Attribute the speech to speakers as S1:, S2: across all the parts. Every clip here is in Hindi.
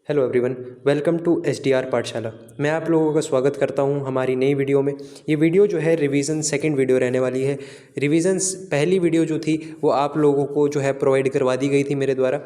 S1: Hello everyone, welcome to SDR Pathshala. मैं आप लोगों का स्वागत करता हूं हमारी नई वीडियो में। ये वीडियो जो है रिवीजन सेकंड वीडियो रहने वाली है। रिवीजन पहली वीडियो जो थी वो आप लोगों को जो है प्रोवाइड करवा दी गई थी मेरे द्वारा।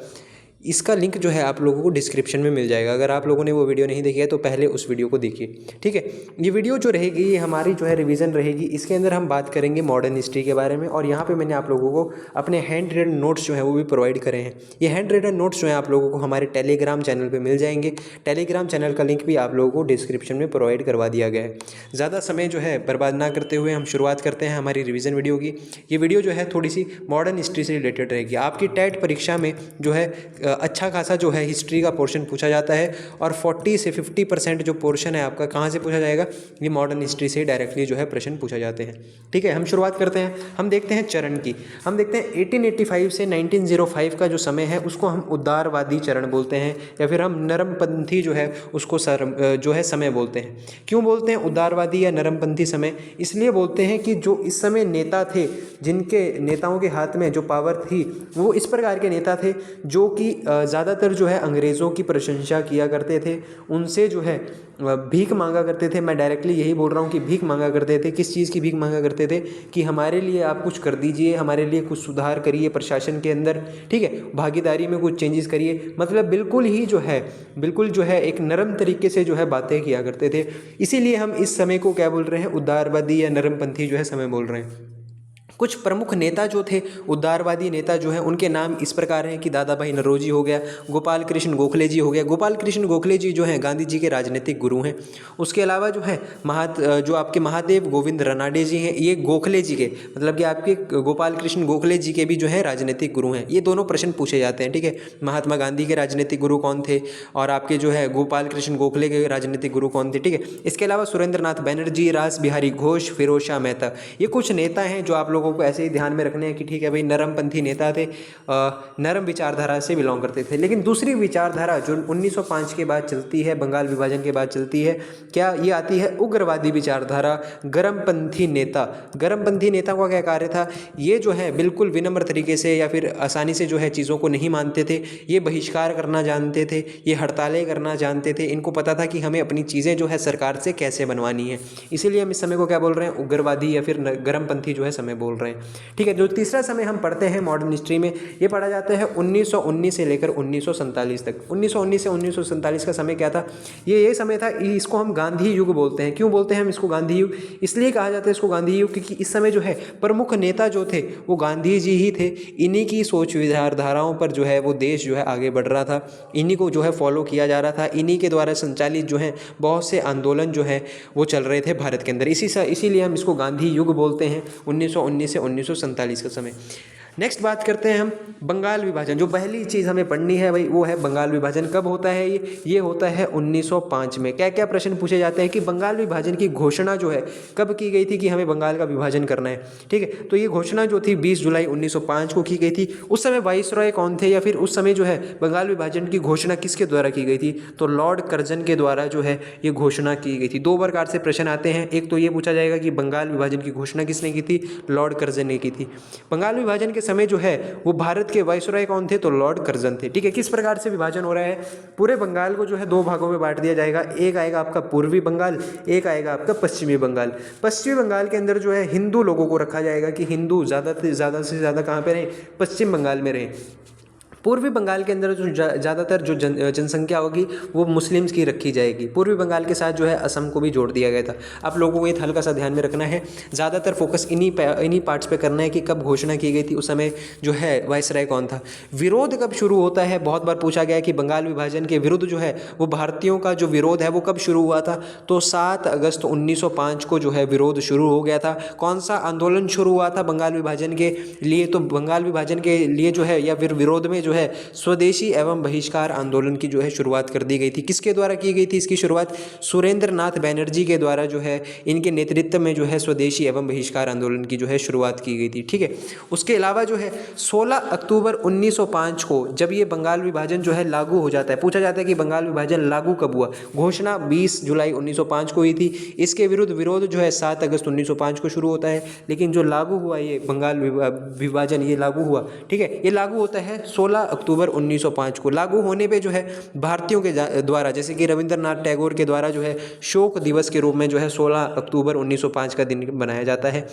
S1: इसका लिंक जो है आप लोगों को डिस्क्रिप्शन में मिल जाएगा। अगर आप लोगों ने वो वीडियो नहीं देखी है तो पहले उस वीडियो को देखिए, ठीक है। ये वीडियो जो रहेगी ये हमारी जो है रिवीजन रहेगी। इसके अंदर हम बात करेंगे मॉडर्न हिस्ट्री के बारे में, और यहाँ पे मैंने आप लोगों को अपने हैंड रिटन नोट्स जो है वो भी प्रोवाइड करे हैं। ये हैंड रिटन नोट्स जो है आप लोगों को हमारे टेलीग्राम चैनल पर मिल जाएंगे। टेलीग्राम चैनल का लिंक भी आप लोगों को डिस्क्रिप्शन में प्रोवाइड करवा दिया गया है। ज़्यादा समय जो है बर्बाद ना करते हुए हम शुरुआत करते हैं हमारी रिवीजन वीडियो की। ये वीडियो जो है थोड़ी सी मॉडर्न हिस्ट्री से रिलेटेड रहेगी। आपकी टेट परीक्षा में जो है अच्छा खासा जो है हिस्ट्री का पोर्शन पूछा जाता है, और 40 से 50% जो पोर्शन है आपका कहाँ से पूछा जाएगा, ये मॉडर्न हिस्ट्री से डायरेक्टली जो है प्रश्न पूछा जाते हैं। ठीक है, हम शुरुआत करते हैं। हम देखते हैं चरण की। हम देखते हैं 1885 से 1905 का जो समय है उसको हम उदारवादी चरण बोलते हैं, या फिर हम नरमपंथी जो है उसको जो है समय बोलते हैं। क्यों बोलते हैं उदारवादी या नरमपंथी समय? इसलिए बोलते हैं कि जो इस समय नेता थे, जिनके नेताओं के हाथ में जो पावर थी, वो इस प्रकार के नेता थे जो कि ज़्यादातर जो है अंग्रेज़ों की प्रशंसा किया करते थे, उनसे जो है भीख मांगा करते थे। मैं डायरेक्टली यही बोल रहा हूँ कि भीख मांगा करते थे। किस चीज़ की भीख मांगा करते थे? कि हमारे लिए आप कुछ कर दीजिए, हमारे लिए कुछ सुधार करिए प्रशासन के अंदर, ठीक है, भागीदारी में कुछ चेंजेस करिए। मतलब बिल्कुल जो है एक नरम तरीके से जो है बातें किया करते थे। इसीलिए हम इस समय को क्या बोल रहे हैं, उदारवादी या नरमपंथी जो है समय बोल रहे हैं। कुछ प्रमुख नेता जो थे, उदारवादी नेता जो हैं, उनके नाम इस प्रकार हैं कि दादा भाई नौरोजी हो गया, गोपाल कृष्ण गोखले जी हो गया। गोपाल कृष्ण गोखले जी जो हैं गांधी जी के राजनीतिक गुरु हैं। उसके अलावा जो है जो आपके महादेव गोविंद रानडे जी हैं, ये गोखले जी के मतलब कि आपके गोपाल कृष्ण गोखले जी के भी जो है राजनीतिक गुरु हैं। ये दोनों प्रश्न पूछे जाते हैं, ठीक है। महात्मा गांधी के राजनीतिक गुरु कौन थे, और आपके जो है गोपाल कृष्ण गोखले के राजनीतिक गुरु कौन थे, ठीक है। इसके अलावा सुरेंद्र नाथ बनर्जी, रास बिहारी घोष, फिरोज शाह मेहता, ये कुछ नेता हैं जो आप लोगों को ऐसे ही ध्यान में रखने हैं कि ठीक है भाई, नरमपंथी नेता थे, नरम विचारधारा से बिलोंग करते थे। लेकिन दूसरी विचारधारा जो 1905 के बाद चलती है, बंगाल विभाजन के बाद चलती है, क्या ये आती है उग्रवादी विचारधारा, गरमपंथी नेता। गरमपंथी नेता का क्या कार्य था? ये जो है बिल्कुल विनम्र तरीके से या फिर आसानी से जो है चीज़ों को नहीं मानते थे। ये बहिष्कार करना जानते थे, ये हड़तालें करना जानते थे। इनको पता था कि हमें अपनी चीज़ें जो है सरकार से कैसे बनवानी है। इसीलिए हम इस समय को क्या बोल रहे हैं, उग्रवादी या फिर गरमपंथी जो है समय बोल रहे हैं, ठीक है। जो तीसरा समय हम पढ़ते हैं मॉडर्न हिस्ट्री में, ये पढ़ा जाता है 1919 से लेकर 1947 तक। 1919 से 1947 का समय क्या था? ये समय था, इसको हम गांधी युग बोलते हैं। क्यों बोलते हैं हम इसको गांधी युग? इसलिए कहा जाता है इसको गांधी युग क्योंकि इस समय जो है प्रमुख नेता जो थे वो गांधी जी ही थे। इन्हीं की सोच विचारधाराओं पर जो है वो देश जो है आगे बढ़ रहा था, इन्हीं को जो है फॉलो किया जा रहा था। इन्हीं के द्वारा संचालित जो है बहुत से आंदोलन जो है वो चल रहे थे भारत के अंदर। इसीलिए हम इसको गांधी युग बोलते हैं, 1919 से 1947 का समय। नेक्स्ट बात करते हैं हम बंगाल विभाजन। जो पहली चीज़ हमें पढ़नी है भाई वो है बंगाल विभाजन। कब होता है ये होता है 1905 में। क्या क्या प्रश्न पूछे जाते हैं कि बंगाल विभाजन की घोषणा जो है कब की गई थी कि हमें बंगाल का विभाजन करना है, ठीक है। तो ये घोषणा जो थी 20 जुलाई 1905 को की गई थी। उस समय वाइसरॉय कौन थे, या फिर उस समय जो है बंगाल विभाजन की घोषणा किसके द्वारा की गई थी? तो लॉर्ड कर्जन के द्वारा जो है ये घोषणा की गई थी। दो प्रकार से प्रश्न आते हैं। एक तो ये पूछा जाएगा कि बंगाल विभाजन की घोषणा किसने की थी? लॉर्ड कर्जन ने की थी। बंगाल विभाजन के समय जो है वो भारत के वाइसरॉय कौन थे? तो लॉर्ड कर्जन थे, ठीक है। किस प्रकार से विभाजन हो रहा है? पूरे बंगाल को जो है दो भागों में बांट दिया जाएगा। एक आएगा आपका पूर्वी बंगाल, एक आएगा आपका पश्चिमी बंगाल। पश्चिमी बंगाल के अंदर जो है हिंदू लोगों को रखा जाएगा कि हिंदू ज़्यादा से ज़्यादा कहाँ पे रहें? पश्चिम बंगाल में रहें। पूर्वी बंगाल के अंदर जो ज़्यादातर जो जनसंख्या होगी वो मुस्लिम्स की रखी जाएगी। पूर्वी बंगाल के साथ जो है असम को भी जोड़ दिया गया था। आप लोगों को ये हल्का सा ध्यान में रखना है। ज़्यादातर फोकस इन्हीं पार्ट्स पे करना है कि कब घोषणा की गई थी, उस समय जो है वाइसराय कौन था। विरोध कब शुरू होता है? बहुत बार पूछा गया कि बंगाल विभाजन के विरुद्ध जो है वो भारतीयों का जो विरोध है वो कब शुरू हुआ था? तो 7 अगस्त 1905 को जो है विरोध शुरू हो गया था। कौन सा आंदोलन शुरू हुआ था बंगाल विभाजन के लिए? तो बंगाल विभाजन के लिए जो है या फिर विरोध में जो है स्वदेशी एवं बहिष्कार आंदोलन की जो है शुरुआत कर दी गई थी। किसके द्वारा की गई थी इसकी शुरुआत? सुरेंद्र नाथ बनर्जी के द्वारा जो है इनके नेतृत्व में जो है स्वदेशी एवं बहिष्कार आंदोलन की जो है शुरुआत की गई थी, ठीक है। उसके अलावा जो है 16 अक्टूबर 1905 को जब ये बंगाल विभाजन जो है लागू हो जाता है, पूछा जाता है कि बंगाल विभाजन लागू कब हुआ? घोषणा 20 जुलाई 1905 को हुई थी। इसके विरोध जो है 7 अगस्त 1905 को शुरू होता है, लेकिन जो लागू हुआ ये बंगाल विभाजन ये लागू हुआ, ठीक है। ये लागू होता है 16 16 अक्टूबर 1905 को। लागू होने पे जो है भारतीयों के द्वारा, जैसे कि रविंद्रनाथ टैगोर के द्वारा जो है शोक दिवस के रूप में जो है 16 अक्टूबर 1905 का दिन बनाया जाता है।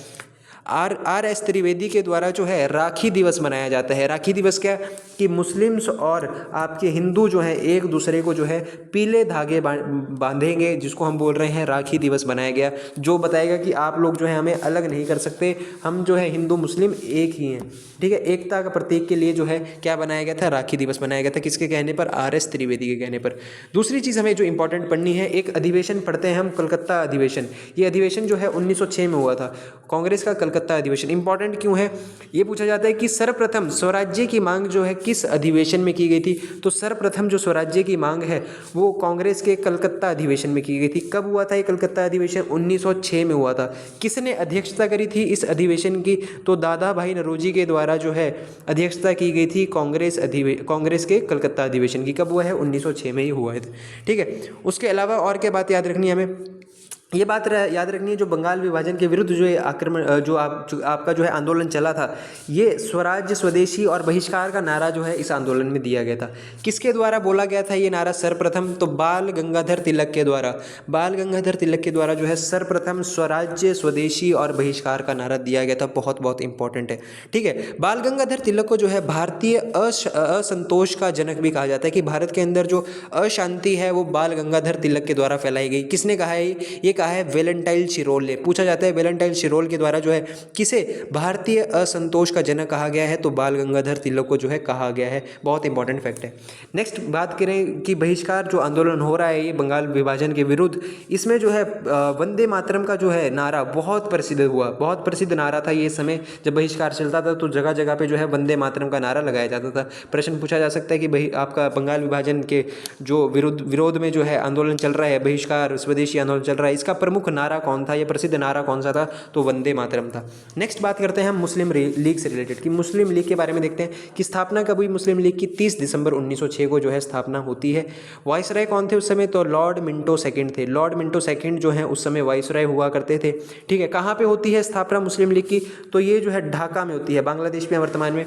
S1: आर एस त्रिवेदी के द्वारा जो है राखी दिवस मनाया जाता है। राखी दिवस क्या कि मुस्लिम्स और आपके हिंदू जो है एक दूसरे को जो है पीले धागे बांधेंगे, जिसको हम बोल रहे हैं राखी दिवस बनाया गया, जो बताएगा कि आप लोग जो है हमें अलग नहीं कर सकते, हम जो है हिंदू मुस्लिम एक ही हैं। ठीक है, एकता का प्रतीक के लिए जो है क्या बनाया गया था, राखी दिवस बनाया गया था। किसके कहने पर, आर.एस. त्रिवेदी के कहने पर। दूसरी चीज़ हमें जो इंपॉर्टेंट पढ़नी है, एक अधिवेशन पढ़ते हैं हम, कलकत्ता अधिवेशन। ये अधिवेशन जो है 1906 में हुआ था, कांग्रेस का कलकत्ता अधिवेशन। इंपॉर्टेंट क्यों है, ये पूछा जाता है कि सर्वप्रथम स्वराज्य की मांग जो है किस अधिवेशन में की गई थी। तो सर्वप्रथम जो स्वराज्य की मांग है वो कांग्रेस के कलकत्ता अधिवेशन में की गई थी। कब हुआ था ये कलकत्ता अधिवेशन, 1906 में हुआ था। किसने अध्यक्षता करी थी इस अधिवेशन की, तो दादा भाई नौरोजी के द्वारा जो है अध्यक्षता की गई थी कांग्रेस के कलकत्ता अधिवेशन की। कब हुआ है, 1906 में ही हुआ है। ठीक है, उसके अलावा और क्या बात याद रखनी है हमें, ये बात याद रखनी है, जो बंगाल विभाजन के विरुद्ध जो आक्रमण जो आपका जो है आंदोलन चला था, ये स्वराज्य, स्वदेशी और बहिष्कार का नारा जो है इस आंदोलन में दिया गया था। किसके द्वारा बोला गया था ये नारा सर्वप्रथम, तो बाल गंगाधर तिलक के द्वारा। बाल गंगाधर तिलक के द्वारा जो है सर्वप्रथम स्वराज्य, स्वदेशी और बहिष्कार का नारा दिया गया था। बहुत बहुत इंपॉर्टेंट है। ठीक है, बाल गंगाधर तिलक को जो है भारतीय असंतोष का जनक भी कहा जाता है, कि भारत के अंदर जो अशांति है वो बाल गंगाधर तिलक के द्वारा फैलाई गई। किसने कहा है ये कहा है वेलेंटाइन शिरोल ने। पूछा जाता है वेलेंटाइन शिरोल के द्वारा जो है किसे भारतीय असंतोष का जनक कहा गया है, तो बाल गंगाधर तिलक को जो है कहा गया है। बहुत इंपॉर्टेंट फैक्ट है। नेक्स्ट बात करें कि बहिष्कार जो आंदोलन हो रहा है ये बंगाल विभाजन के विरुद्ध, इसमें जो है वंदे मातरम का जो है नारा बहुत प्रसिद्ध हुआ, बहुत प्रसिद्ध नारा था। ये समय जब बहिष्कार चलता था तो जगह जगह पे जो है वंदे मातरम का नारा लगाया जाता था। प्रश्न पूछा जा सकता है कि आपका बंगाल विभाजन के जो विरोध में जो है आंदोलन चल रहा है, बहिष्कार स्वदेशी आंदोलन चल रहा है, इसका प्रमुख नारा कौन था, यह प्रसिद्ध नारा कौन सा था, तो वंदे मातरम था। नेक्स्ट बात करते हैं हम मुस्लिम लीग से रिलेटेड, कि मुस्लिम लीग के बारे में देखते हैं कि स्थापना कब हुई मुस्लिम लीग की, 30 दिसंबर 1906 को जो है स्थापना होती है। वाइसराय कौन थे उस समय, तो लॉर्ड मिंटो सेकंड थे। लॉर्ड मिंटो सेकंड जो है उस समय वाइसराय हुआ करते थे। ठीक है, कहाँ पे होती है स्थापना मुस्लिम लीग की, तो ये जो है ढाका में होती है, बांग्लादेश में वर्तमान में।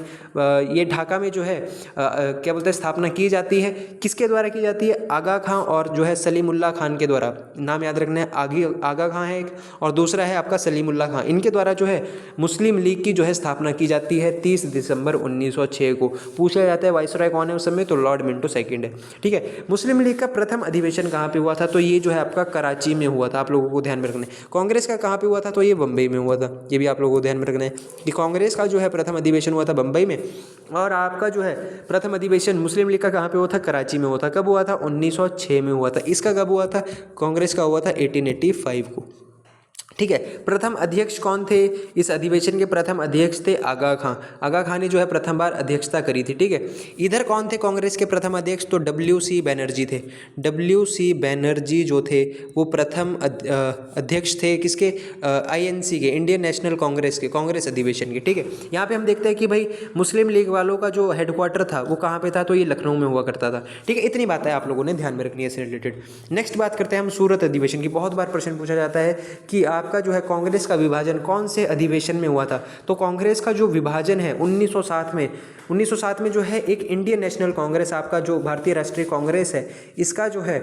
S1: ये ढाका में जो है क्या बोलते हैं स्थापना की जाती है। किसके द्वारा की जाती है, आगा खां और जो है सलीमुल्लाह खान के द्वारा। नाम याद रखना है, आगा खां है एक और दूसरा है आपका सलीमुल्लाह खां। इनके द्वारा जो है मुस्लिम लीग की जो है स्थापना की जाती है 30 दिसंबर 1906 को। पूछा जाता है वाइसराय कौन है उस समय, तो लॉर्ड मिंटो सेकंड है। ठीक है, मुस्लिम लीग का प्रथम अधिवेशन कहाँ पे हुआ था, तो ये जो है आपका कराची में हुआ था। आप लोगों को ध्यान में रखना है। कांग्रेस का कहाँ पे हुआ था, तो ये बम्बई में हुआ था। ये भी आप लोगों को ध्यान में रखना है कि कांग्रेस का जो है प्रथम अधिवेशन हुआ था बम्बई में, और आपका जो है प्रथम अधिवेशन मुस्लिम लीग का कहाँ पे हुआ था, कराची में हुआ था। कब हुआ था, 1906 में हुआ था। इसका कब हुआ था, कांग्रेस का हुआ था 1885 को। ठीक है, प्रथम अध्यक्ष कौन थे इस अधिवेशन के, प्रथम अध्यक्ष थे आगा खां। आगा खां ने जो है प्रथम बार अध्यक्षता करी थी। ठीक है, इधर कौन थे कांग्रेस के प्रथम अध्यक्ष, तो WC बैनर्जी थे। WC बैनर्जी जो थे वो प्रथम अध्यक्ष थे किसके, INC के, इंडियन नेशनल कांग्रेस के, कांग्रेस अधिवेशन के। ठीक है, यहाँ पे हम देखते हैं कि भाई मुस्लिम लीग वालों का जो हेडक्वार्टर था वो कहाँ पे था, तो ये लखनऊ में हुआ करता था। ठीक है, इतनी बातें आप लोगों ने ध्यान में रखनी है इससे रिलेटेड। नेक्स्ट बात करते हैं हम सूरत अधिवेशन की। बहुत बार प्रश्न पूछा जाता है कि आपका जो है कांग्रेस का विभाजन कौन से अधिवेशन में हुआ था, तो कांग्रेस का जो विभाजन है 1907 में जो है एक इंडियन नेशनल कांग्रेस, आपका जो भारतीय राष्ट्रीय कांग्रेस है, इसका जो है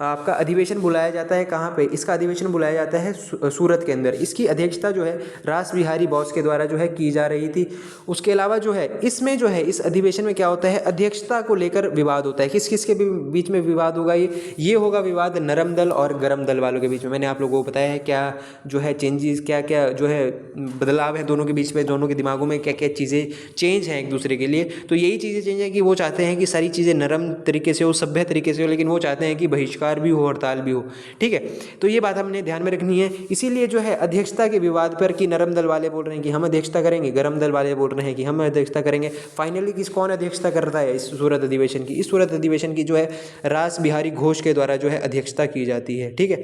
S1: आपका अधिवेशन बुलाया जाता है। कहाँ पे, इसका अधिवेशन बुलाया जाता है सूरत के अंदर। इसकी अध्यक्षता जो है रास बिहारी बोस के द्वारा जो है की जा रही थी। उसके अलावा जो है इसमें जो है इस अधिवेशन में क्या होता है, अध्यक्षता को लेकर विवाद होता है। किस किस के बीच में विवाद होगा, ये होगा विवाद नरम दल और गरम दल वालों के बीच में। मैंने आप लोगों को बताया है क्या जो है चेंजेस, क्या क्या जो है बदलाव है दोनों के बीच में, दोनों के दिमागों में क्या क्या चीज़ें चेंज हैं एक दूसरे के लिए। तो यही चीज़ें चेंज है कि वो चाहते हैं कि सारी चीज़ें नरम तरीके से हो, सभ्य तरीके से हो, लेकिन वो चाहते हैं कि बहिष्कार भी हो, हड़ताल भी हो। ठीक है, तो ये बात हमने ध्यान में रखनी है। इसीलिए जो है अध्यक्षता के विवाद पर कि नरम दल वाले बोल रहे हैं कि हम अध्यक्षता करेंगे, गरम दल वाले बोल रहे हैं कि हम अध्यक्षता करेंगे। फाइनली कौन अध्यक्षता करता है इस सूरत अधिवेशन की, इस सूरत अधिवेशन की जो है रास बिहारी घोष के द्वारा जो है अध्यक्षता की जाती है। ठीक है,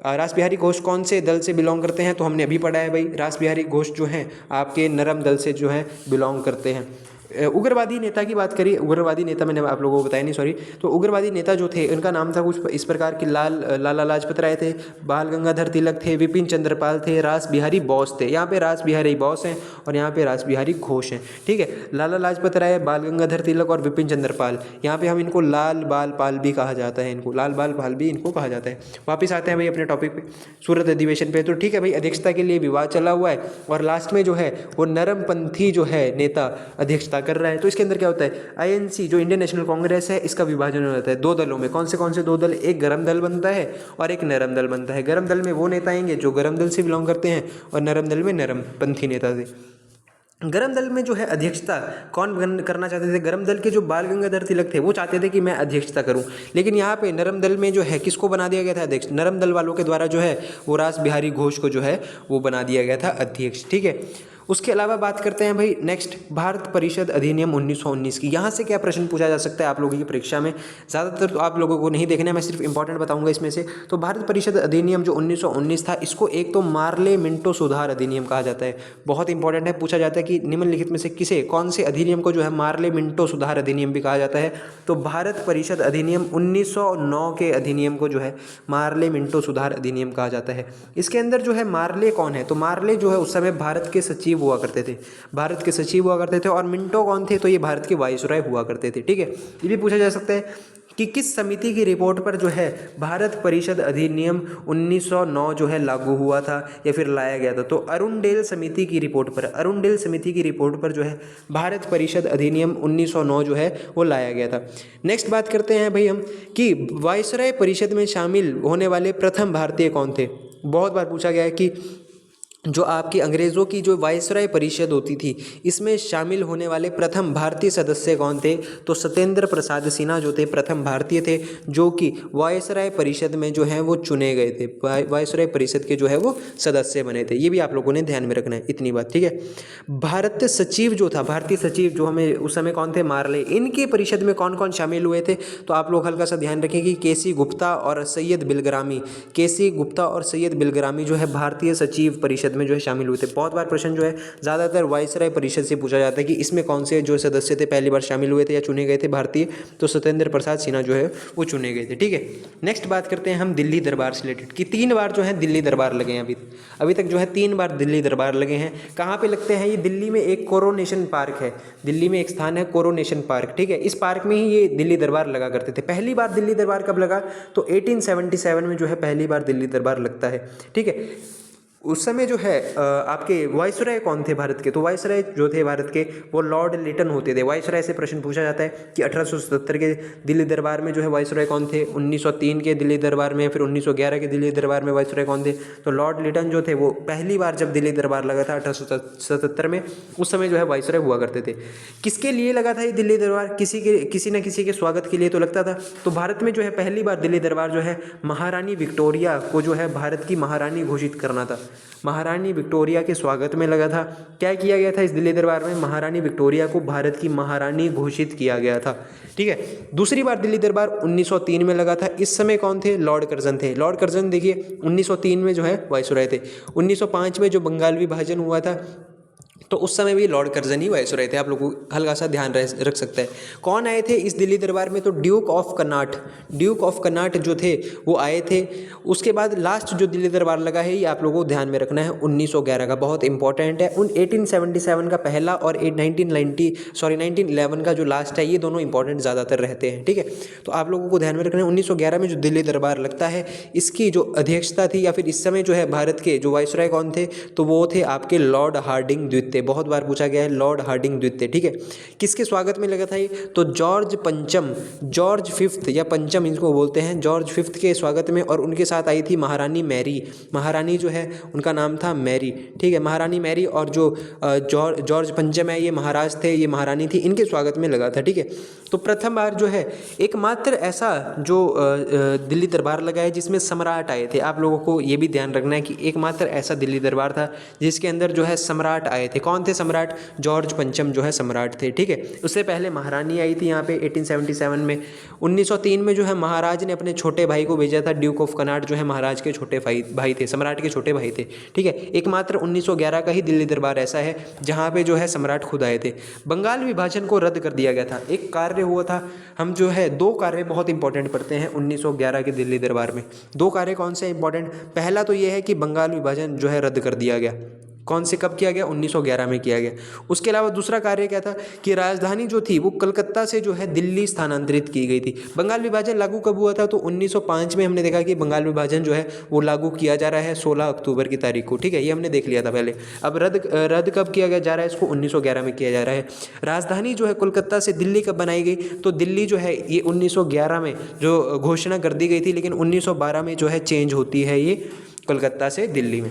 S1: रास बिहारी घोष कौन से दल से बिलोंग करते हैं, तो हमने अभी पढ़ा है भाई, रास बिहारी घोष जो हैं आपके नरम दल से जो है बिलोंग करते हैं। उग्रवादी नेता की बात करिए, उग्रवादी नेता मैंने आप लोगों को बताया नहीं, सॉरी। तो उग्रवादी नेता जो थे उनका नाम था कुछ इस प्रकार कि लाला लाजपत राय थे, बाल गंगाधर तिलक थे, विपिन चंद्रपाल थे, रास बिहारी बोस थे। यहाँ पे रास बिहारी बोस हैं और यहाँ पे रास बिहारी घोष हैं, ठीक है। लाला लाजपत राय, बाल गंगाधर तिलक और विपिन चंद्रपाल, यहाँ पे हम इनको लाल बाल पाल भी कहा जाता है, इनको लाल बाल पाल भी इनको कहा जाता है। वापिस आते हैं भाई अपने टॉपिक पे, सूरत अधिवेशन पे। तो ठीक है भाई, अध्यक्षता के लिए विवाद चला हुआ है और लास्ट में जो है वो नरमपंथी जो है नेता अध्यक्षता कर रहा है। तो इसके अंदर क्या होता है, आईएनसी जो इंडियन नेशनल कांग्रेस है, इसका विभाजन हो जाता है दो दलों में। कौन से दो दल, एक गरम दल बनता है और एक नरम दल बनता है। गरम दल में वो नेता आएंगे जो गरम दल से बिलोंग करते हैं और नरम दल में नरमपंथी नेता थे। गरम दल में जो है अध्यक्षता कौन करना चाहते थे, गरम दल के जो बाल गंगाधर तिलक थे वो चाहते थे कि मैं अध्यक्षता करूं, लेकिन यहाँ पे नरम दल में जो है किसको बना दिया गया था अध्यक्ष, नरम दल वालों के द्वारा जो है वो रास बिहारी घोष को जो है वो बना दिया गया था अध्यक्ष, ठीक है। उसके अलावा बात करते हैं भाई नेक्स्ट, भारत परिषद अधिनियम 1919 की। यहाँ से क्या प्रश्न पूछा जा सकता है आप लोगों की परीक्षा में, ज़्यादातर तो आप लोगों को नहीं देखना है, मैं सिर्फ इंपॉर्टेंट बताऊंगा इसमें से। तो भारत परिषद अधिनियम जो 1919 था, इसको एक तो मार्ले मिंटो सुधार अधिनियम कहा जाता है। बहुत इंपॉर्टेंट है, पूछा जाता है कि निम्नलिखित में से कौन से अधिनियम को जो है मार्ले मिंटो सुधार अधिनियम भी कहा जाता है। तो भारत परिषद अधिनियम 1909 के अधिनियम को जो है मार्ले मिंटो सुधार अधिनियम कहा जाता है। इसके अंदर जो है मार्ले कौन है, तो मार्ले जो है उस समय भारत के सचिव हुआ करते थे, भारत के सचिव हुआ करते थे। और मिंटो कौन थे, तो ये भारत के वाइसरॉय हुआ करते थे, ठीक है। ये भी पूछा जा सकता है कि किस समिति की रिपोर्ट पर जो है भारत परिषद अधिनियम 1909 जो है लागू हुआ था या फिर लाया गया था। तो अरुणडेल समिति की रिपोर्ट पर, अरुणडेल समिति की रिपोर्ट पर जो है भारत परिषद अधिनियम 1909 जो है वो लाया गया था। नेक्स्ट बात करते हैं भाई हम कि वाइसरॉय परिषद में शामिल होने वाले प्रथम भारतीय कौन थे। बहुत बार पूछा गया है कि जो आपकी अंग्रेज़ों की जो वाइसरॉय परिषद होती थी, इसमें शामिल होने वाले प्रथम भारतीय सदस्य कौन थे, तो सत्येंद्र प्रसाद सिन्हा जो थे प्रथम भारतीय थे जो कि वाइसरॉय परिषद में जो है वो चुने गए थे, वाइसरॉय परिषद के जो है वो सदस्य बने थे। ये भी आप लोगों ने ध्यान में रखना है, इतनी बात, ठीक है। भारतीय सचिव जो था, भारतीय सचिव जो हमें उस समय कौन थे, मार्ले, इनके परिषद में कौन कौन शामिल हुए थे, तो आप लोग हल्का सा ध्यान रखें कि केसी गुप्ता और सैयद बिलग्रामी, केसी गुप्ता और सैयद बिलग्रामी जो है भारतीय सचिव परिषद में जो है शामिल हुए थे। बहुत बार प्रश्न जो है ज़्यादातर वाइसरॉय परिषद से पूछा जाता है कि इसमें कौन से जो सदस्य थे पहली बार शामिल हुए थे या चुने गए थे भारतीय, तो सत्येंद्र प्रसाद सिन्हा जो है वो चुने गए थे, ठीक है। नेक्स्ट बात करते हैं हम दिल्ली दरबार से रिलेटेड कि 3 बार जो है दिल्ली दरबार लगे हैं अभी तक जो है 3 बार दिल्ली दरबार लगे हैं। कहाँ पे लगते हैं ये, दिल्ली में एक कोरोनेशन पार्क है, दिल्ली में एक स्थान है कोरोनेशन पार्क, ठीक है। इस पार्क में ही ये दिल्ली दरबार लगा करते थे। पहली बार दिल्ली दरबार कब लगा, तो 1877 में जो है पहली बार दिल्ली दरबार लगता है, ठीक है। उस समय जो है आपके वाइसरॉय कौन थे भारत के, तो वाइसरॉय जो थे भारत के वो लॉर्ड लिटन होते थे। वाइसरॉय से प्रश्न पूछा जाता है कि 1877 के दिल्ली दरबार में जो है वाइसरॉय कौन थे, 1903 के दिल्ली दरबार में, फिर 1911 के दिल्ली दरबार में वाइसरॉय कौन थे, तो लॉर्ड लिटन जो थे वो पहली बार जब दिल्ली दरबार लगा था 1877 में, उस समय जो है वाइसरॉय हुआ करते थे। किसके लिए लगा था ये दिल्ली दरबार, किसी न किसी के स्वागत के लिए तो लगता था। तो भारत में जो है पहली बार दिल्ली दरबार जो है महारानी विक्टोरिया को जो है भारत की महारानी घोषित करना था, महारानी विक्टोरिया के स्वागत में लगा था। क्या किया गया था इस दिल्ली दरबार में, महारानी विक्टोरिया को भारत की महारानी घोषित किया गया था, ठीक है। दूसरी बार दिल्ली दरबार 1903 में लगा था। इस समय कौन थे, लॉर्ड कर्जन थे। लॉर्ड कर्जन देखिए 1903 में जो है वाइसरॉय थे। 1905 में जो बंगाल विभाजन हुआ था तो उस समय भी लॉर्ड कर्जन ही वाइसरॉय थे। आप लोगों को हल्का सा ध्यान रख सकते हैं। कौन आए थे इस दिल्ली दरबार में, तो ड्यूक ऑफ कनॉट जो थे वो आए थे। उसके बाद लास्ट जो दिल्ली दरबार लगा है ये आप लोगों को ध्यान में रखना है 1911 का, बहुत इंपॉर्टेंट है। 1877 का पहला और 1911 का जो लास्ट है, ये दोनों इंपॉर्टेंट ज़्यादातर रहते हैं, ठीक है। तो आप लोगों को ध्यान में रखना है 1911 में जो दिल्ली दरबार लगता है इसकी जो अध्यक्षता थी या फिर इस समय जो है भारत के जो वाइसरॉय कौन थे, तो वो थे आपके लॉर्ड हार्डिंग द्वितीय। बहुत बार पूछा गया है लॉर्ड हार्डिंग द्वितीय, ठीक है। किसके स्वागत में लगा था ये, तो जॉर्ज फिफ्थ या पंचम इनको बोलते हैं, जॉर्ज फिफ्थ के स्वागत में। और उनके साथ आई थी महारानी मैरी, महारानी जो है उनका नाम था मैरी, ठीक है, महारानी मैरी। और जो जॉर्ज पंचम है ये महाराज थे, ये महारानी थी, इनके स्वागत में लगा था, ठीक है। तो प्रथम बार जो है एकमात्र ऐसा जो दिल्ली दरबार लगा है जिसमें सम्राट आए थे। आप लोगों को ये भी ध्यान रखना है कि एकमात्र ऐसा दिल्ली दरबार था जिसके अंदर जो है सम्राट आए थे। कौन थे सम्राट? जॉर्ज पंचम जो है सम्राट थे, ठीक है। उससे पहले महारानी आई थी यहाँ पे 1877 में। 1903 में जो है महाराज ने अपने छोटे भाई को भेजा था, ड्यूक ऑफ कनाट जो है महाराज के छोटे भाई थे, सम्राट के छोटे भाई थे, ठीक है। एकमात्र 1911 का ही दिल्ली दरबार ऐसा है जहाँ पे जो है सम्राट खुद आए थे। बंगाल विभाजन को रद्द कर दिया गया था, एक कार्य हुआ था। हम जो है 2 कार्य बहुत इंपॉर्टेंट पढ़ते हैं 1911 के दिल्ली दरबार में। 2 कार्य कौन से इंपॉर्टेंट? पहला तो ये है कि बंगाल विभाजन जो है रद्द कर दिया गया। कौन से कब किया गया? 1911 में किया गया। उसके अलावा दूसरा कार्य क्या था कि राजधानी जो थी वो कलकत्ता से जो है दिल्ली स्थानांतरित की गई थी। बंगाल विभाजन लागू कब हुआ था? तो 1905 में हमने देखा कि बंगाल विभाजन जो है वो लागू किया जा रहा है 16 अक्टूबर की तारीख को, ठीक है। ये हमने देख लिया था पहले। अब रद्द कब किया गया जा रहा है? इसको 1911 में किया जा रहा है। राजधानी जो है कोलकाता से दिल्ली कब बनाई गई? तो दिल्ली जो है ये 1911 में जो घोषणा कर दी गई थी, लेकिन 1912 में जो है चेंज होती है ये कोलकाता से दिल्ली में।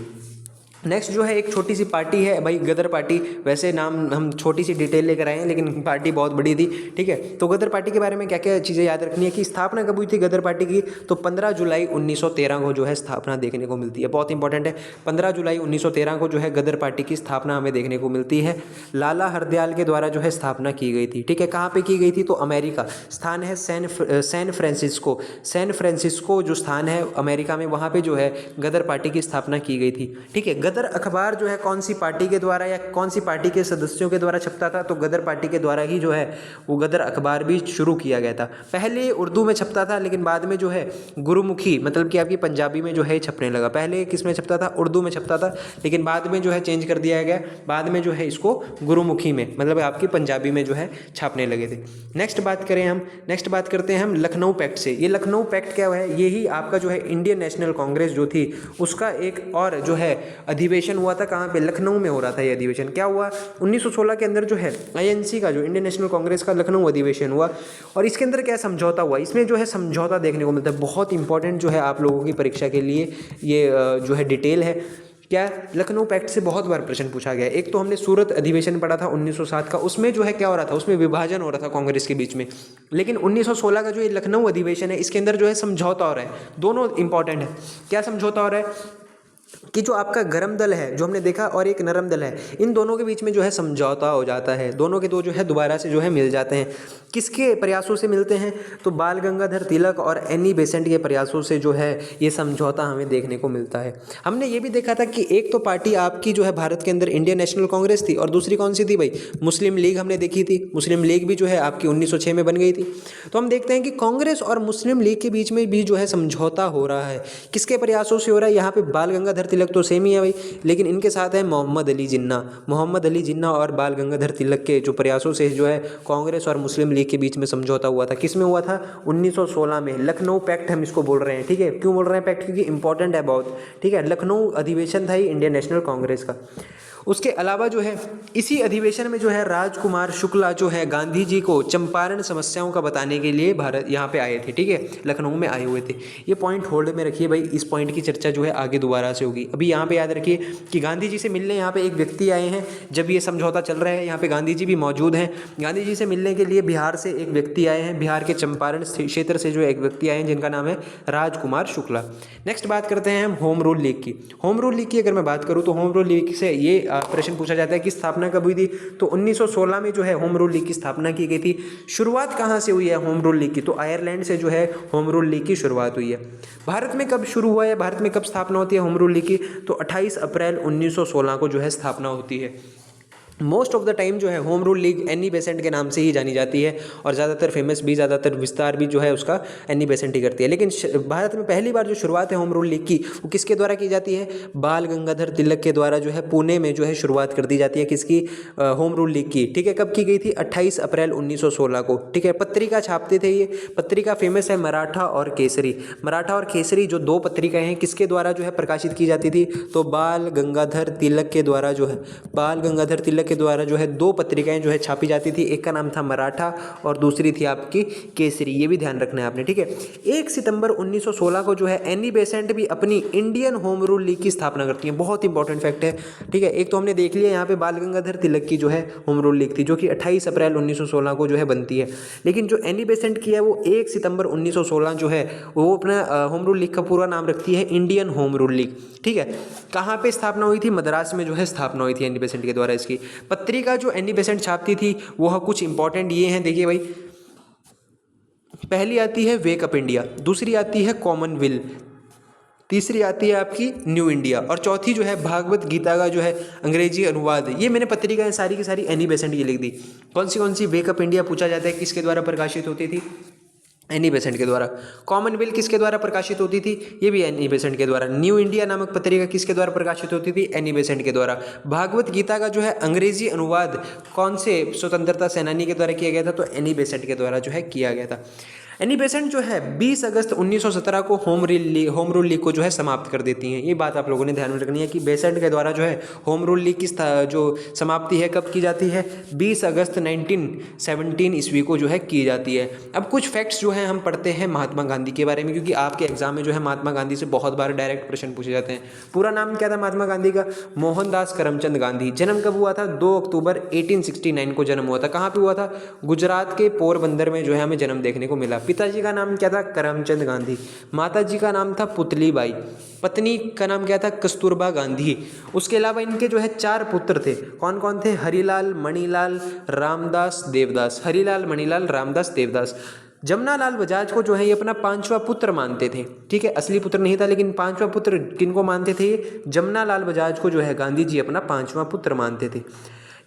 S1: नेक्स्ट जो है एक छोटी सी पार्टी है भाई, गदर पार्टी। वैसे नाम हम छोटी सी डिटेल लेकर आए हैं, लेकिन पार्टी बहुत बड़ी थी, ठीक है। तो गदर पार्टी के बारे में क्या क्या चीज़ें याद रखनी है कि स्थापना कब हुई थी गदर पार्टी की? तो 15 जुलाई 1913 को जो है स्थापना देखने को मिलती है, बहुत इंपॉर्टेंट है। 15 जुलाई 1913 को जो है गदर पार्टी की स्थापना हमें देखने को मिलती है। लाला हरदयाल के द्वारा जो है स्थापना की गई थी, ठीक है। कहाँ पर की गई थी? तो अमेरिका, स्थान है सैन फ्रांसिस्को। सैन फ्रांसिस्को जो स्थान है अमेरिका में, वहाँ पर जो है गदर पार्टी की स्थापना की गई थी, ठीक है। गदर अखबार जो है कौन सी पार्टी के द्वारा या कौन सी पार्टी के सदस्यों के द्वारा छपता था? तो गदर पार्टी के द्वारा ही जो है वो गदर अखबार भी शुरू किया गया था। पहले उर्दू में छपता था, लेकिन बाद में जो है गुरुमुखी, मतलब कि आपकी पंजाबी में जो है छपने लगा। पहले किस में छपता था? उर्दू में छपता था, लेकिन बाद में जो है चेंज कर दिया गया। बाद में जो है इसको गुरुमुखी में, मतलब आपकी पंजाबी में जो है छापने लगे थे। नेक्स्ट बात करते हैं हम लखनऊ पैक्ट से। ये लखनऊ पैक्ट क्या है? यही आपका जो है इंडियन नेशनल कांग्रेस जो थी उसका एक और जो है अधिवेशन हुआ था। कहाँ पे? लखनऊ में हो रहा था ये अधिवेशन। क्या हुआ? 1916 के अंदर जो है आईएनसी का, जो इंडियन नेशनल कांग्रेस का लखनऊ अधिवेशन हुआ। और इसके अंदर क्या समझौता हुआ? इसमें जो है समझौता देखने को मिलता है, बहुत इंपॉर्टेंट जो है आप लोगों की परीक्षा के लिए ये जो है डिटेल है। क्या? लखनऊ पैक्ट से बहुत बार प्रश्न पूछा गया है। एक तो हमने सूरत अधिवेशन पढ़ा था 1907 का, उसमें जो है क्या हो रहा था? उसमें विभाजन हो रहा था कांग्रेस के बीच में। लेकिन 1916 का जो ये लखनऊ अधिवेशन है इसके अंदर जो है समझौता हो रहा है। दोनों इंपॉर्टेंट है। क्या समझौता हो रहा है? कि जो आपका गरम दल है जो हमने देखा और एक नरम दल है, इन दोनों के बीच में जो है समझौता हो जाता है। दोनों के दो जो है दोबारा से जो है मिल जाते हैं। किसके प्रयासों से मिलते हैं? तो बाल गंगाधर तिलक और एनी बेसेंट के प्रयासों से जो है ये समझौता हमें देखने को मिलता है। हमने ये भी देखा था कि एक तो पार्टी आपकी जो है भारत के अंदर इंडियन नेशनल कांग्रेस थी, और दूसरी कौन सी थी भाई? मुस्लिम लीग हमने देखी थी। मुस्लिम लीग भी जो है आपकी 1906 में बन गई थी। तो हम देखते हैं कि कांग्रेस और मुस्लिम लीग के बीच में भी जो है समझौता हो रहा है। किसके प्रयासों से हो रहा है? यहाँ पे बाल गंगाधर तिलक तो सेम ही है भाई, लेकिन इनके साथ है मोहम्मद अली जिन्ना और बाल गंगाधर तिलक के जो प्रयासों से जो है कांग्रेस और मुस्लिम लीग के बीच में समझौता हुआ था। किस में हुआ था? 1916 में। लखनऊ पैक्ट हम इसको बोल रहे हैं, ठीक है। क्यों बोल रहे हैं पैक्ट? क्योंकि इंपॉर्टेंट है बहुत, ठीक है। लखनऊ अधिवेशन था ये इंडियन नेशनल कांग्रेस का। उसके अलावा जो है इसी अधिवेशन में जो है राजकुमार शुक्ला जो है गांधी जी को चंपारण समस्याओं का बताने के लिए भारत यहाँ पे आए थे, ठीक है, लखनऊ में आए हुए थे। ये पॉइंट होल्ड में रखिए भाई, इस पॉइंट की चर्चा जो है आगे दोबारा से होगी। अभी यहाँ पे याद रखिए कि गांधी जी से मिलने यहाँ पे एक व्यक्ति आए हैं जब ये समझौता चल रहा है। यहाँ पे गांधी जी भी मौजूद हैं। गांधी जी से मिलने के लिए बिहार से एक व्यक्ति आए हैं, बिहार के चंपारण क्षेत्र से जो एक व्यक्ति आए हैं जिनका नाम है राजकुमार शुक्ला। नेक्स्ट बात करते हैं हम होम रूल लीग की। होम रूल लीग की अगर मैं बात करूँ तो होम रूल लीग से ये प्रश्न पूछा जाता है कि स्थापना कब हुई थी? तो 1916 में जो है होम रूल लीग की स्थापना की गई थी। शुरुआत कहाँ से हुई है होम रूल लीग की? तो आयरलैंड से जो है होम रूल लीग की शुरुआत हुई है। भारत में कब शुरू हुआ है, भारत में कब स्थापना होती है होम रूल लीग की? तो 28 अप्रैल 1916 को जो है स्थापना होती है। मोस्ट ऑफ द टाइम जो है home rule league Annie Besant के नाम से ही जानी जाती है, और ज़्यादातर फेमस भी, ज़्यादातर विस्तार भी जो है उसका एनी बेसेंट ही करती है। लेकिन भारत में पहली बार जो शुरुआत है होम रूल लीग की वो किसके द्वारा की जाती है? बाल गंगाधर तिलक के द्वारा जो है पुणे में जो है शुरुआत कर दी जाती है। किसकी? होम रूल लीग की, ठीक है। कब की गई थी? 28 अप्रैल 1916 को, ठीक है। पत्रिका छापते थे ये, पत्रिका फेमस है मराठा और केसरी। मराठा और केसरी जो दो पत्रिकाएँ हैं किसके द्वारा जो है प्रकाशित की जाती थी? तो बाल गंगाधर तिलक के द्वारा जो है, बाल गंगाधर तिलक के द्वारा जो है 2 पत्रिकाएं जो है छापी जाती थी। एक का नाम था मराठा और दूसरी थी आपकी केसरी। ये भी ध्यान रखना है आपने, ठीक है। 1 सितंबर 1916 को जो है एनी बेसेंट भी अपनी इंडियन होम रूल लीग की स्थापना करती हैं। बहुत इंपॉर्टेंट फैक्ट है, ठीक है। एक तो हमने देख लिया यहाँ पे बाल गंगाधर तिलक की जो है होम रूल लीग थी, जो कि 28 अप्रैल 1916 को जो है बनती है। लेकिन जो एनी बेसेंट की है वो 1 सितंबर 1916 जो है वो अपना होम रूल लीग का पूरा नाम रखती है इंडियन होम रूल लीग, ठीक है। कहाँ पे स्थापना हुई थी? मद्रास में जो है स्थापना हुई थी एनी बेसेंट के द्वारा। इसकी पत्रिका जो एनी बेसेंट छापती थी वो कुछ इंपॉर्टेंट ये हैं, देखिए भाई। पहली आती है वेक अप इंडिया, दूसरी आती है कॉमनवेल्थ, तीसरी आती है आपकी न्यू इंडिया और चौथी जो है भागवत गीता का जो है अंग्रेजी अनुवाद। ये मैंने पत्रिकाएं सारी की सारी एनी बेसेंट की लिख दी। कौन सी? वेकअप इंडिया पूछा जाता है किसके द्वारा प्रकाशित होती थी? एनी बेसेंट के द्वारा। कॉमनवेल्थ किसके द्वारा प्रकाशित होती थी? ये भी एनी बेसेंट के द्वारा। न्यू इंडिया नामक पत्रिका किसके द्वारा प्रकाशित होती थी? एनी बेसेंट के द्वारा। भागवत गीता का जो है अंग्रेजी अनुवाद कौन से स्वतंत्रता सेनानी के द्वारा किया गया था? तो एनी बेसेंट के द्वारा जो है किया गया था। एनी बेसेंट जो है 20 अगस्त 1917 को होम रूल लीग को जो है समाप्त कर देती हैं। ये बात आप लोगों ने ध्यान में रखनी है कि बेसेंट के द्वारा जो है होम रूल लीग की जो समाप्ति है कब की जाती है? 20 अगस्त 1917 ईस्वी को जो है की जाती है। अब कुछ फैक्ट्स जो है हम पढ़ते हैं महात्मा गांधी के बारे में, क्योंकि आपके एग्जाम में जो है महात्मा गांधी से बहुत बार डायरेक्ट प्रश्न पूछे जाते हैं। पूरा नाम क्या था महात्मा गांधी का? मोहनदास करमचंद गांधी। जन्म कब हुआ था? 2 अक्टूबर 1869 को जन्म हुआ था। कहाँ पे हुआ था? गुजरात के पोरबंदर में जो है हमें जन्म देखने को मिला। पिताजी का नाम क्या था? करमचंद गांधी। माताजी का नाम था पुतलीबाई। पत्नी का नाम क्या था? कस्तूरबा गांधी। उसके अलावा इनके जो है 4 पुत्र थे। कौन कौन थे? हरिलाल, मणिलाल, रामदास, देवदास। हरिलाल, मणिलाल, रामदास, देवदास। जमनालाल बजाज को जो है ये अपना 5वां पुत्र मानते थे, ठीक है। असली पुत्र नहीं था, लेकिन 5वां पुत्र किनको मानते थे? जमनालाल बजाज को जो है गांधी जी अपना 5वां पुत्र मानते थे।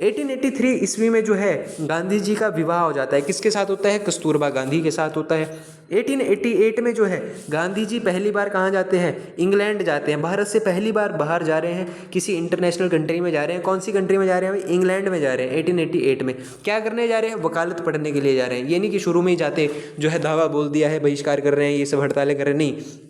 S1: 1883 ईस्वी में जो है गांधी जी का विवाह हो जाता है। किसके साथ होता है? कस्तूरबा गांधी के साथ होता है। 1888 में जो है गांधी जी पहली बार कहाँ जाते हैं? इंग्लैंड जाते हैं। भारत से पहली बार बाहर जा रहे हैं, किसी इंटरनेशनल कंट्री में जा रहे हैं। कौन सी कंट्री में जा रहे हैं? इंग्लैंड में जा रहे हैं। 1888 में क्या करने जा रहे हैं? वकालत पढ़ने के लिए जा रहे हैं। ये नहीं कि शुरू में ही जाते जो है दावा बोल दिया है, बहिष्कार कर रहे हैं, ये सब हड़तालें कर रहे हैं, नहीं।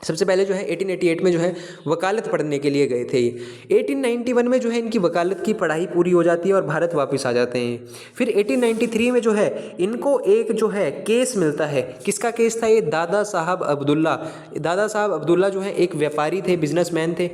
S1: सबसे पहले जो है 1888 में जो है वकालत पढ़ने के लिए गए थे ये। 1891 में जो है इनकी वकालत की पढ़ाई पूरी हो जाती है और भारत वापस आ जाते हैं। फिर 1893 में जो है इनको एक जो है केस मिलता है। किसका केस था ये? दादा साहब अब्दुल्ला। दादा साहब अब्दुल्ला जो है एक व्यापारी थे, बिजनेसमैन थे,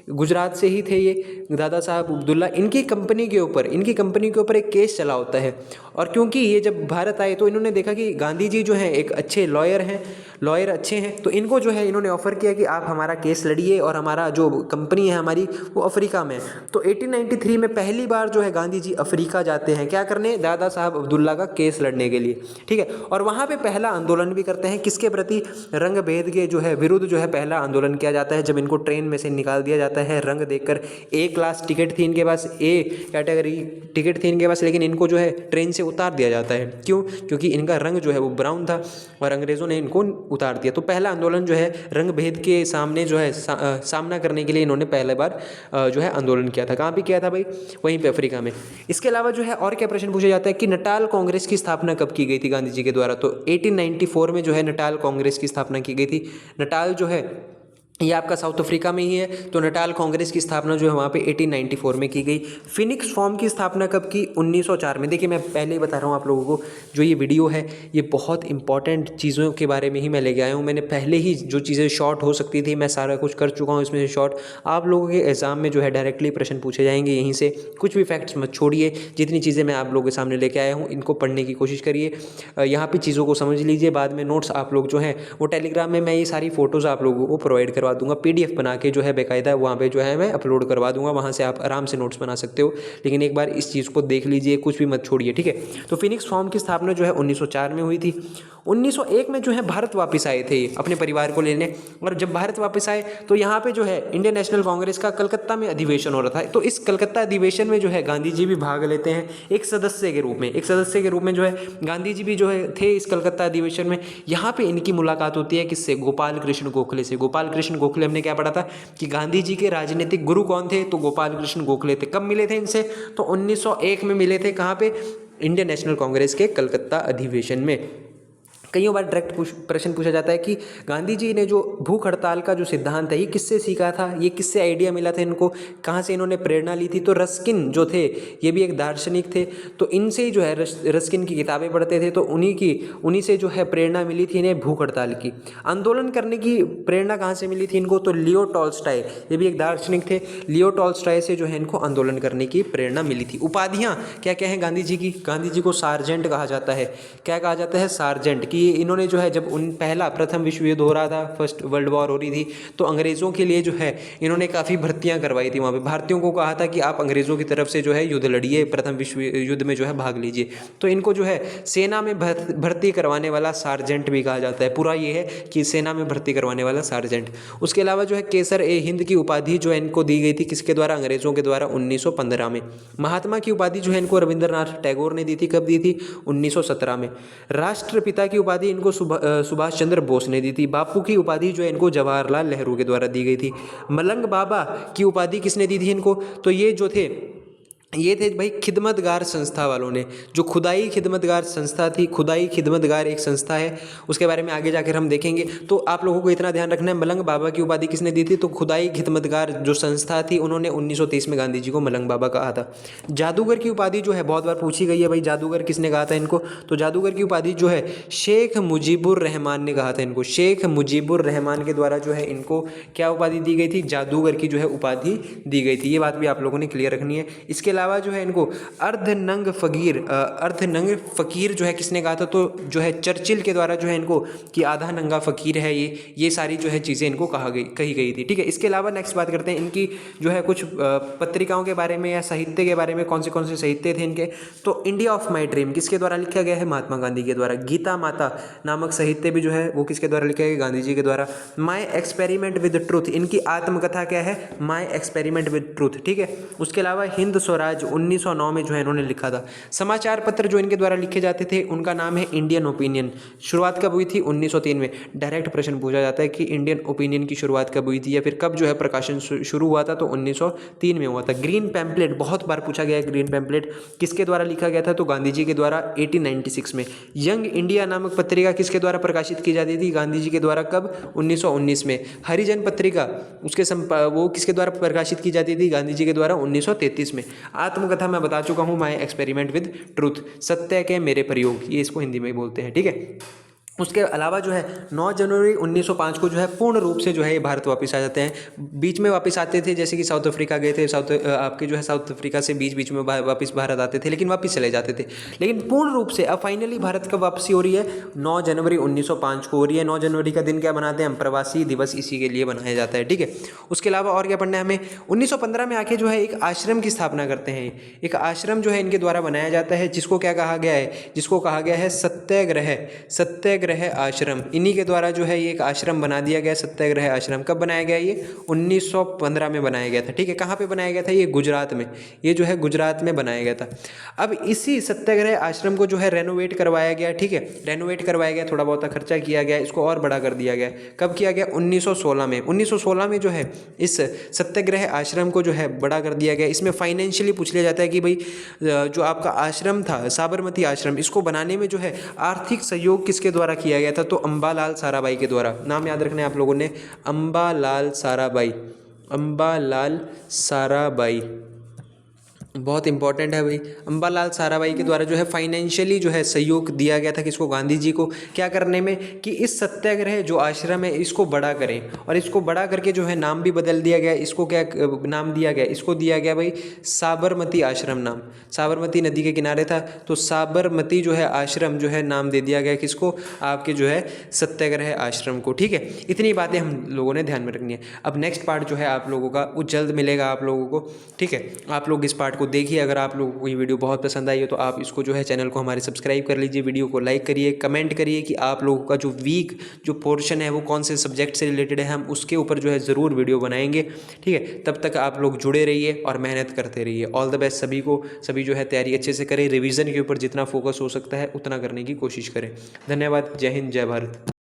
S1: गुजरात से ही थे ये दादा साहब अब्दुल्ला। इनकी कंपनी के ऊपर एक केस चला होता है। और क्योंकि ये जब भारत आए तो इन्होंने देखा कि गांधी जी जो हैं एक अच्छे लॉयर अच्छे हैं, तो इनको जो है इन्होंने ऑफ़र किया कि आप हमारा केस लड़िए और हमारा जो कंपनी है हमारी वो अफ्रीका में। तो 1893 में पहली बार जो है गांधी जी अफ्रीका जाते हैं। क्या करने? दादा साहब अब्दुल्ला का केस लड़ने के लिए, ठीक है। और वहाँ पे पहला आंदोलन भी करते हैं। किसके प्रति? रंग भेद के जो है विरुद्ध जो है पहला आंदोलन किया जाता है, जब इनको ट्रेन में से निकाल दिया जाता है रंग देखकर। ए क्लास टिकट थी इनके पास, ए कैटेगरी टिकट थी इनके पास, लेकिन इनको जो है ट्रेन से उतार दिया जाता है। क्यों? क्योंकि इनका रंग जो है वो ब्राउन था और अंग्रेज़ों ने इनको उतार दिया। तो पहला आंदोलन जो है रंग भेद के सामने जो है सामना करने के लिए इन्होंने पहले बार जो है आंदोलन किया था। कहाँ पे किया था भाई? वहीं पे अफ्रीका में। इसके अलावा जो है और क्या प्रश्न पूछा जाता है कि नटाल कांग्रेस की स्थापना कब की गई थी गांधी जी के द्वारा? तो 1894 में जो है नटाल कांग्रेस की स्थापना की गई थी। नटाल जो है ये आपका साउथ अफ्रीका में ही है, तो नटाल कांग्रेस की स्थापना जो है वहाँ पे 1894 में की गई। फिनिक्स फॉर्म की स्थापना कब की? 1904 में। देखिए मैं पहले ही बता रहा हूँ आप लोगों को, जो ये वीडियो है ये बहुत इंपॉर्टेंट चीज़ों के बारे में ही मैं लेके आया हूँ। मैंने पहले ही जो चीज़ें शॉर्ट हो सकती थी मैं सारा कुछ कर चुका हूँ इसमें से शॉर्ट। आप लोगों के एग्ज़ाम में जो है डायरेक्टली प्रश्न पूछे जाएंगे यहीं से। कुछ भी फैक्ट्स मत छोड़िए, जितनी चीज़ें मैं आप लोगों के सामने लेके आया हूँ इनको पढ़ने की कोशिश करिए, यहाँ पर चीज़ों को समझ लीजिए। बाद में नोट्स आप लोग जो हैं वो टेलीग्राम में मैं ये सारी फ़ोटोज़ आप लोगों को प्रोवाइड करवा दूँगा, PDF बना के जो है बेकायदा वहाँ पे जो है मैं अपलोड करवा दूंगा। वहाँ से आप आराम से नोट्स बना सकते हो, लेकिन एक बार इस चीज़ को देख लीजिए, कुछ भी मत छोड़िए, ठीक है। तो फिनिक्स फॉर्म की स्थापना जो है 1904 में हुई थी। 1901 में जो है भारत वापस आए थे अपने परिवार को लेने, और जब भारत वापस आए तो यहाँ पे जो है इंडियन नेशनल कांग्रेस का कलकत्ता में अधिवेशन हो रहा था। तो इस कलकत्ता अधिवेशन में जो है गांधी जी भी भाग लेते हैं एक सदस्य के रूप में जो है गांधी जी भी जो है थे इस कलकत्ता अधिवेशन में। यहाँ पे इनकी मुलाकात होती है किससे? गोपाल कृष्ण गोखले से। गोपाल कृष्ण गोखले हमने क्या पढ़ा था कि गांधी जी के राजनीतिक गुरु कौन थे? तो गोपाल कृष्ण गोखले थे। कब मिले थे इनसे? तो 1901 में मिले थे। कहाँ पे? इंडियन नेशनल कांग्रेस के कलकत्ता अधिवेशन में। कईयों बार डायरेक्ट प्रश्न पूछा जाता है कि गांधी जी ने जो भूख हड़ताल का जो सिद्धांत है ये किससे सीखा था, ये किससे आइडिया मिला था इनको, कहाँ से इन्होंने प्रेरणा ली थी। तो रस्किन जो थे ये भी एक दार्शनिक थे, तो इनसे ही जो है रस्किन की किताबें पढ़ते थे, तो उन्हीं से जो है प्रेरणा मिली थी इन्हें भूख हड़ताल की। आंदोलन करने की प्रेरणा कहाँ से मिली थी इनको, तो लियो टॉल्स्टॉय, ये भी एक दार्शनिक थे, लियो टॉल्स्टॉय से जो है इनको आंदोलन करने की प्रेरणा मिली थी। उपाधियाँ क्या क्या हैं गांधी जी की, गांधी जी को सार्जेंट कहा जाता है। क्या कहा जाता है, सार्जेंट, कि इन्होंने जो है जब प्रथम विश्व युद्ध हो रहा था, फर्स्ट वर्ल्ड वॉर हो रही थी, तो अंग्रेज़ों के लिए जो है इन्होंने काफ़ी भर्तियां करवाई थी। वहाँ पे भारतीयों को कहा था कि आप अंग्रेज़ों की तरफ से जो है युद्ध लड़िए, प्रथम विश्व युद्ध में जो है भाग लीजिए। तो इनको जो है सेना में भर्ती करवाने वाला सार्जेंट भी कहा जाता है। पूरा ये है कि सेना में भर्ती करवाने वाला सार्जेंट। उसके अलावा जो है केसर ए हिंद की उपाधि जो है इनको दी गई थी, किसके द्वारा, अंग्रेज़ों के द्वारा 1915 में। महात्मा की उपाधि जो है इनको रविंद्रनाथ टैगोर ने दी थी, कब दी थी, 1917 में। राष्ट्रपिता की उपाधि इनको सुभाष चंद्र बोस ने दी थी। बापू की उपाधि जो है इनको जवाहरलाल नेहरू के द्वारा दी गई थी। मलंग बाबा की उपाधि किसने दी थी इनको, तो ये थे भाई खिदमतगार संस्था वालों ने, जो खुदाई खिदमतगार संस्था थी। खुदाई खिदमतगार एक संस्था है, उसके बारे में आगे जाकर हम देखेंगे। तो आप लोगों को इतना ध्यान रखना है, मलंग बाबा की उपाधि किसने दी थी, तो खुदाई खिदमतगार जो संस्था थी उन्होंने 1930 में गांधी जी को मलंग बाबा कहा था। जादूगर की उपाधि जो है बहुत बार पूछी गई है भाई, जादूगर किसने कहा था इनको, तो जादूगर की उपाधि जो है शेख मुजीबुर रहमान ने कहा था इनको। शेख मुजीबुर रहमान के द्वारा जो है इनको क्या उपाधि दी गई थी, जादूगर की जो है उपाधि दी गई थी। ये बात भी आप लोगों ने क्लियर रखनी है। इसके अलावा जो है इनको अर्धनंग फकीर जो है किसने कहा था, तो जो है चर्चिल के द्वारा जो है इनको कि आधा नंगा फकीर है ये सारी जो है चीज़ें इनको कही गई थी। ठीक है, इसके अलावा नेक्स्ट बात करते हैं इनकी जो है कुछ पत्रिकाओं के बारे में या साहित्य के बारे में। कौन से साहित्य थे इनके, तो इंडिया ऑफ माई ड्रीम किसके द्वारा लिखा गया है, महात्मा गांधी के द्वारा। गीता माता नामक साहित्य भी जो है वो किसके द्वारा लिखा गया, गांधी जी के द्वारा। माई एक्सपेरिमेंट विद ट्रूथ, इनकी आत्मकथा क्या है, माई एक्सपेरिमेंट विद ट्रूथ। ठीक है, उसके अलावा हिंद स्वराज 1909 में जो है इन्होंने लिखा था। समाचार पत्र जो इनके द्वारा लिखे जाते थे उनका नाम है इंडियन ओपिनियन। शुरुआत कब हुई थी, 1903 में। डायरेक्ट प्रश्न पूछा जाता है कि इंडियन ओपिनियन की शुरुआत कब हुई थी या फिर कब जो है प्रकाशन शुरू हुआ था, तो 1903 में हुआ था। ग्रीन पैम्पलेट बहुत बार पूछा गया है, ग्रीन पैम्पलेट किसके द्वारा लिखा गया था, तो गांधी जी के द्वारा 1896 में। यंग इंडिया नामक पत्रिका किसके द्वारा प्रकाशित की जाती थी, गांधी जी के द्वारा, कब, 1919 में। हरिजन पत्रिका वो किसके द्वारा प्रकाशित की जाती थी, गांधी जी के द्वारा 1933 में। आत्मकथा मैं बता चुका हूँ, माई एक्सपेरिमेंट विद ट्रूथ, सत्य के मेरे प्रयोग, ये इसको हिंदी में बोलते हैं। ठीक है, उसके अलावा जो है 9 जनवरी 1905 को जो है पूर्ण रूप से जो है ये भारत वापस आ जाते हैं। बीच में वापस आते थे, जैसे कि साउथ अफ्रीका गए थे, साउथ अफ्रीका से बीच में वापस भारत आते थे, लेकिन वापस चले जाते थे। लेकिन पूर्ण रूप से अब फाइनली भारत कब वापसी हो रही है, 9 जनवरी 1905 को हो रही है। 9 जनवरी का दिन क्या बनाते हैं हम, प्रवासी दिवस, इसी के लिए बनाया जाता है। ठीक है, उसके अलावा और क्या पढ़ना है हमें, 1915 में आके जो है एक आश्रम की स्थापना करते हैं। एक आश्रम जो है इनके द्वारा बनाया जाता है, जिसको क्या कहा गया है, जिसको कहा गया है सत्याग्रह आश्रम। इन्हीं के द्वारा जो है ये एक आश्रम बना दिया गया, सत्याग्रह आश्रम। कब बनाया गया, ये 1915 में बनाया गया था। ठीक है, कहाँ पे बनाया गया था, ये गुजरात में, ये जो है गुजरात में बनाया गया था। अब इसी सत्याग्रह आश्रम को जो है रेनोवेट करवाया गया। ठीक है, रेनोवेट करवाया गया, थोड़ा बहुत खर्चा किया गया, इसको और बड़ा कर दिया गया। कब किया गया, 1916 में। 1916 में जो है इस सत्याग्रह आश्रम को जो है बड़ा कर दिया गया। इसमें फाइनेंशियली पूछ लिया जाता है कि भाई जो आपका आश्रम था, साबरमती आश्रम, इसको बनाने में जो है आर्थिक सहयोग किसके द्वारा किया गया था, तो अंबालाल साराभाई के द्वारा। नाम याद रखना है आप लोगों ने, अंबालाल साराभाई, बहुत इंपॉर्टेंट है भाई। अंबालाल साराभाई के द्वारा जो है फाइनेंशियली जो है सहयोग दिया गया था किसको, गांधी जी को, क्या करने में, कि इस सत्याग्रह जो आश्रम है इसको बड़ा करें। और इसको बड़ा करके जो है नाम भी बदल दिया गया। इसको क्या नाम दिया गया, इसको दिया गया भाई साबरमती आश्रम नाम। साबरमती नदी के किनारे था, तो साबरमती जो है आश्रम जो है नाम दे दिया गया किसको, आपके जो है सत्याग्रह आश्रम को। ठीक है, इतनी बातें हम लोगों ने ध्यान में रखनी है। अब नेक्स्ट पार्ट जो है आप लोगों का वो जल्द मिलेगा आप लोगों को। ठीक है, आप लोग इस पार्ट को देखिए। अगर आप लोगों को ये वीडियो बहुत पसंद आई है तो आप इसको जो है चैनल को हमारे सब्सक्राइब कर लीजिए, वीडियो को लाइक करिए, कमेंट करिए कि आप लोगों का जो वीक जो पोर्शन है वो कौन से सब्जेक्ट से रिलेटेड है, हम उसके ऊपर जो है ज़रूर वीडियो बनाएंगे। ठीक है, तब तक आप लोग जुड़े रहिए और मेहनत करते रहिए। ऑल द बेस्ट सभी को। सभी जो है तैयारी अच्छे से करें, रिवीजन के ऊपर जितना फोकस हो सकता है उतना करने की कोशिश करें। धन्यवाद। जय हिंद, जय भारत।